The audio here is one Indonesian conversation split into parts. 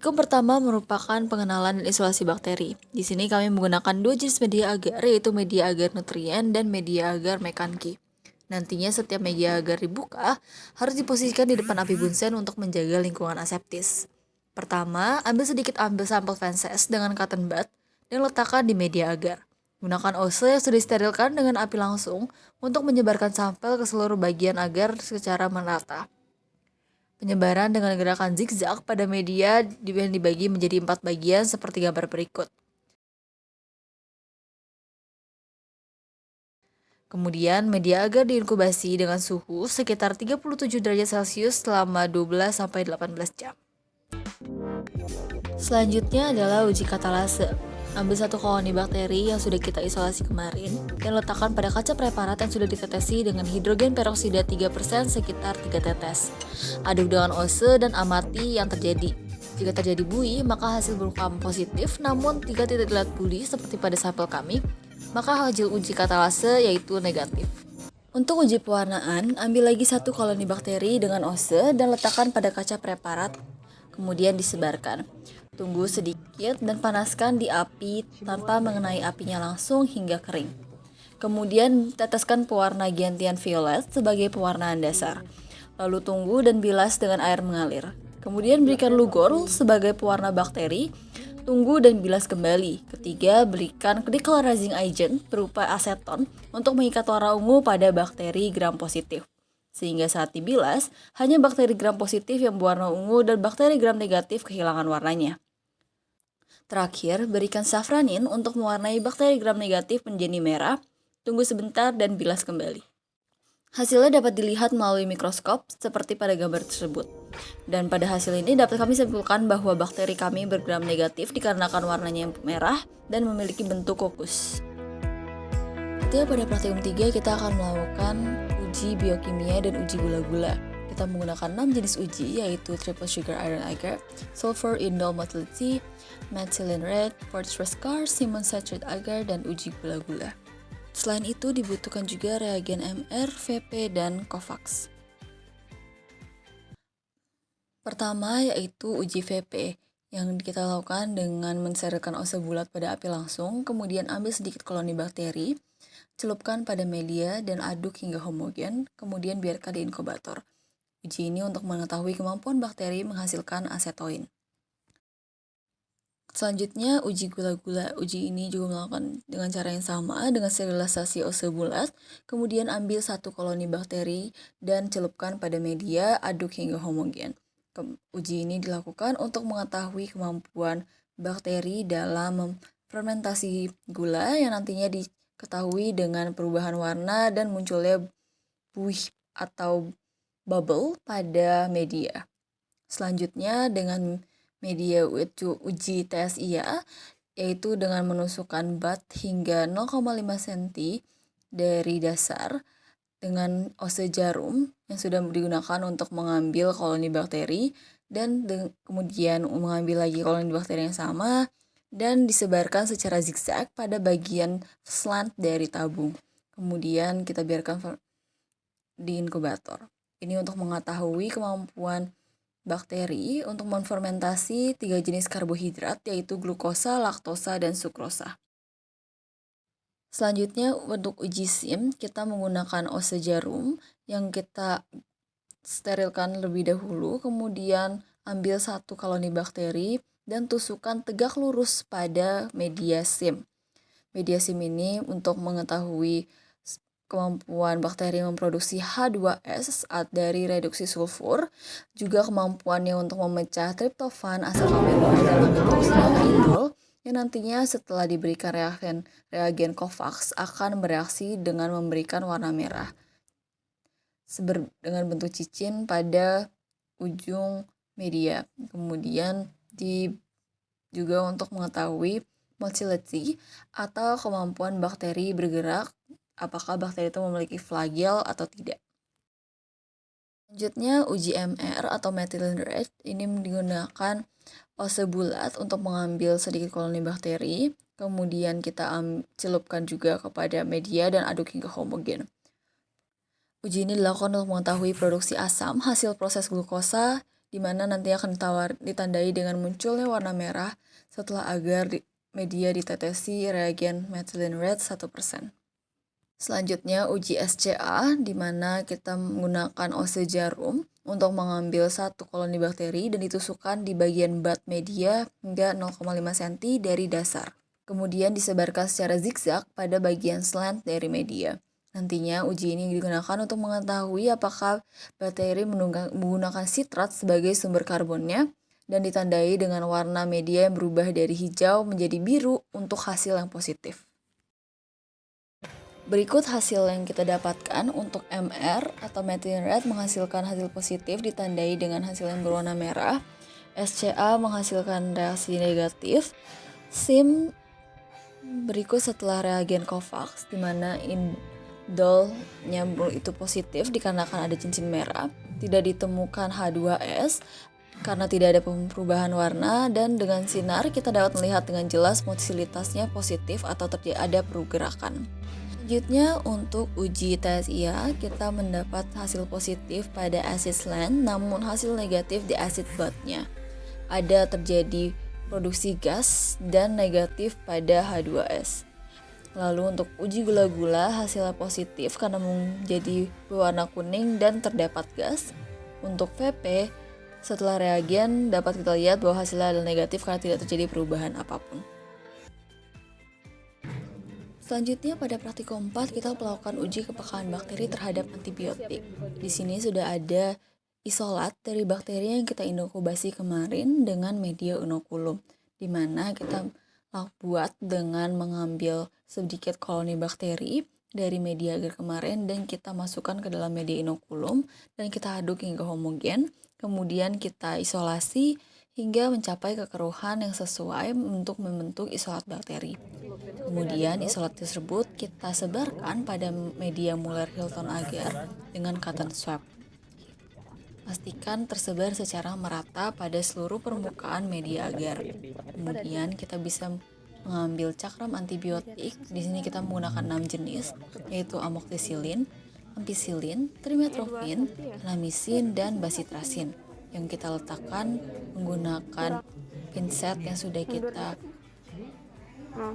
Praktikum pertama merupakan pengenalan dan isolasi bakteri. Di sini kami menggunakan dua jenis media agar, yaitu media agar nutrien dan media agar mekanki. Nantinya setiap media agar dibuka harus diposisikan di depan api bunsen untuk menjaga lingkungan aseptis. Pertama, ambil sampel fences dengan cotton bud dan letakkan di media agar. Gunakan ose yang sudah disterilkan dengan api langsung untuk menyebarkan sampel ke seluruh bagian agar secara merata. Penyebaran dengan gerakan zigzag pada media yang dibagi menjadi 4 bagian seperti gambar berikut. Kemudian media agar diinkubasi dengan suhu sekitar 37 derajat Celcius selama 12-18 jam. Selanjutnya adalah uji katalase. Ambil satu koloni bakteri yang sudah kita isolasi kemarin dan letakkan pada kaca preparat yang sudah ditetesi dengan hidrogen peroksida 3% sekitar 3 tetes. Aduk dengan ose dan amati yang terjadi. Jika terjadi buih, maka hasil berupa positif, namun jika tidak terlihat buih seperti pada sampel kami, maka hasil uji katalase yaitu negatif. Untuk uji pewarnaan, ambil lagi satu koloni bakteri dengan ose dan letakkan pada kaca preparat, kemudian disebarkan. Tunggu sedikit dan panaskan di api tanpa mengenai apinya langsung hingga kering. Kemudian teteskan pewarna gentian violet sebagai pewarnaan dasar. Lalu tunggu dan bilas dengan air mengalir. Kemudian berikan lugol sebagai pewarna bakteri. Tunggu dan bilas kembali. Ketiga, berikan decolorizing agent berupa aseton untuk mengikat warna ungu pada bakteri gram positif. Sehingga saat dibilas, hanya bakteri gram positif yang berwarna ungu dan bakteri gram negatif kehilangan warnanya. Terakhir, berikan safranin untuk mewarnai bakteri gram negatif menjadi merah. Tunggu sebentar dan bilas kembali. Hasilnya dapat dilihat melalui mikroskop seperti pada gambar tersebut. Dan pada hasil ini dapat kami simpulkan bahwa bakteri kami bergram negatif dikarenakan warnanya yang merah dan memiliki bentuk kukus. Ketika pada praktikum 3 kita akan melakukan uji biokimia dan uji gula-gula. Kita menggunakan 6 jenis uji yaitu triple sugar iron agar, sulfur indol motility, methylene red, phosphorus car, simon citrate agar, dan uji gula-gula. Selain itu dibutuhkan juga reagen MR, VP, dan COVAX. Pertama yaitu uji VP yang kita lakukan dengan mensterilkan ose bulat pada api langsung, kemudian ambil sedikit koloni bakteri, celupkan pada media dan aduk hingga homogen, kemudian biarkan di inkubator. Uji ini untuk mengetahui kemampuan bakteri menghasilkan asetoin. Selanjutnya uji gula-gula. Uji ini juga melakukan dengan cara yang sama dengan sterilisasi ose bulat, kemudian ambil satu koloni bakteri dan celupkan pada media, aduk hingga homogen. Uji ini dilakukan untuk mengetahui kemampuan bakteri dalam fermentasi gula yang nantinya diketahui dengan perubahan warna dan munculnya buih atau bubble pada media. Selanjutnya dengan media uji TSIA, yaitu dengan menusukkan bat hingga 0,5 cm dari dasar dengan ose jarum yang sudah digunakan untuk mengambil koloni bakteri dan kemudian mengambil lagi koloni bakteri yang sama dan disebarkan secara zigzag pada bagian slant dari tabung. Kemudian kita biarkan di inkubator. Ini untuk mengetahui kemampuan bakteri untuk menfermentasi 3 jenis karbohidrat yaitu glukosa, laktosa, dan sukrosa. Selanjutnya untuk uji SIM kita menggunakan ose jarum yang kita sterilkan lebih dahulu, kemudian ambil satu koloni bakteri dan tusukkan tegak lurus pada media SIM. Media SIM ini untuk mengetahui kemampuan bakteri memproduksi H2S dari reduksi sulfur, juga kemampuannya untuk memecah triptofan asam amino dalam bentuk senyawa indol yang nantinya setelah diberikan reagen COVAX akan bereaksi dengan memberikan warna merah dengan bentuk cicin pada ujung media. Kemudian juga untuk mengetahui motility atau kemampuan bakteri bergerak, apakah bakteri itu memiliki flagel atau tidak. Selanjutnya uji MR atau methylene red, ini digunakan ose bulat untuk mengambil sedikit koloni bakteri, kemudian kita celupkan juga kepada media dan aduk hingga homogen. Uji ini dilakukan untuk mengetahui produksi asam hasil proses glukosa di mana nanti akan ditandai dengan munculnya warna merah setelah agar media ditetesi reagen methylene red 1%. Selanjutnya uji SCA, di mana kita menggunakan ose jarum untuk mengambil satu koloni bakteri dan ditusukkan di bagian bud media hingga 0,5 cm dari dasar. Kemudian disebarkan secara zigzag pada bagian slant dari media. Nantinya uji ini digunakan untuk mengetahui apakah bakteri menggunakan sitrat sebagai sumber karbonnya dan ditandai dengan warna media yang berubah dari hijau menjadi biru untuk hasil yang positif. Berikut hasil yang kita dapatkan untuk MR atau methylene red menghasilkan hasil positif ditandai dengan hasil yang berwarna merah. SCA menghasilkan reaksi negatif. SIM berikut setelah reagen COVAX, di mana indolnya itu positif dikarenakan ada cincin merah. Tidak ditemukan H2S karena tidak ada perubahan warna, dan dengan sinar kita dapat melihat dengan jelas motilitasnya positif atau ada pergerakan. Selanjutnya untuk uji TSIA, kita mendapat hasil positif pada acid slant, namun hasil negatif di acid budnya. Ada terjadi produksi gas dan negatif pada H2S. Lalu untuk uji gula-gula, hasilnya positif karena menjadi berwarna kuning dan terdapat gas. Untuk VP, setelah reagen dapat kita lihat bahwa hasilnya adalah negatif karena tidak terjadi perubahan apapun. Selanjutnya pada praktikum 4 kita melakukan uji kepekaan bakteri terhadap antibiotik. Di sini sudah ada isolat dari bakteri yang kita inkubasi kemarin dengan media inokulum, di mana kita buat dengan mengambil sedikit koloni bakteri dari media agar kemarin dan kita masukkan ke dalam media inokulum dan kita aduk hingga homogen. Kemudian kita isolasi hingga mencapai kekeruhan yang sesuai untuk membentuk isolat bakteri. Kemudian isolat tersebut kita sebarkan pada media Mueller-Hilton agar dengan cotton swab. Pastikan tersebar secara merata pada seluruh permukaan media agar. Kemudian kita bisa mengambil cakram antibiotik. Di sini kita menggunakan 6 jenis, yaitu amoxicillin, ampicillin, trimethoprim, kanamisin, dan bacitracin, yang kita letakkan menggunakan pinset yang sudah kita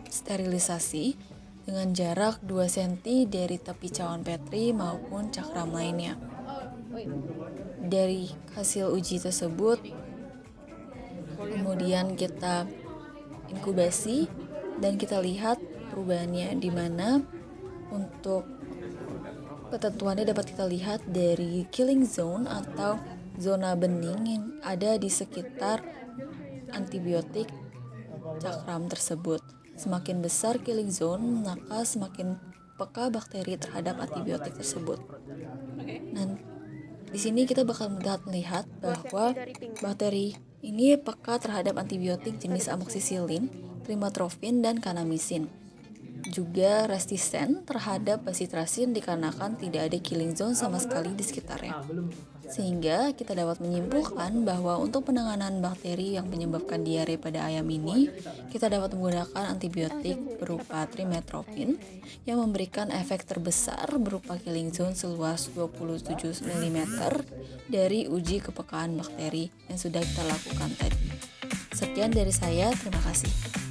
sterilisasi dengan jarak 2 cm dari tepi cawan Petri maupun cakram lainnya. Dari hasil uji tersebut, kemudian kita inkubasi dan kita lihat perubahannya, di mana untuk ketentuannya dapat kita lihat dari killing zone atau zona bening yang ada di sekitar antibiotik cakram tersebut. Semakin besar killing zone, maka semakin peka bakteri terhadap antibiotik tersebut. Dan di sini kita bakal melihat bahwa bakteri ini peka terhadap antibiotik jenis amoxicillin, trimethoprim, dan kanamisin. Juga resisten terhadap bacitracin dikarenakan tidak ada killing zone sama sekali di sekitarnya. Sehingga kita dapat menyimpulkan bahwa untuk penanganan bakteri yang menyebabkan diare pada ayam ini, kita dapat menggunakan antibiotik berupa trimethoprim yang memberikan efek terbesar berupa killing zone seluas 27 mm dari uji kepekaan bakteri yang sudah kita lakukan tadi. Sekian dari saya, terima kasih.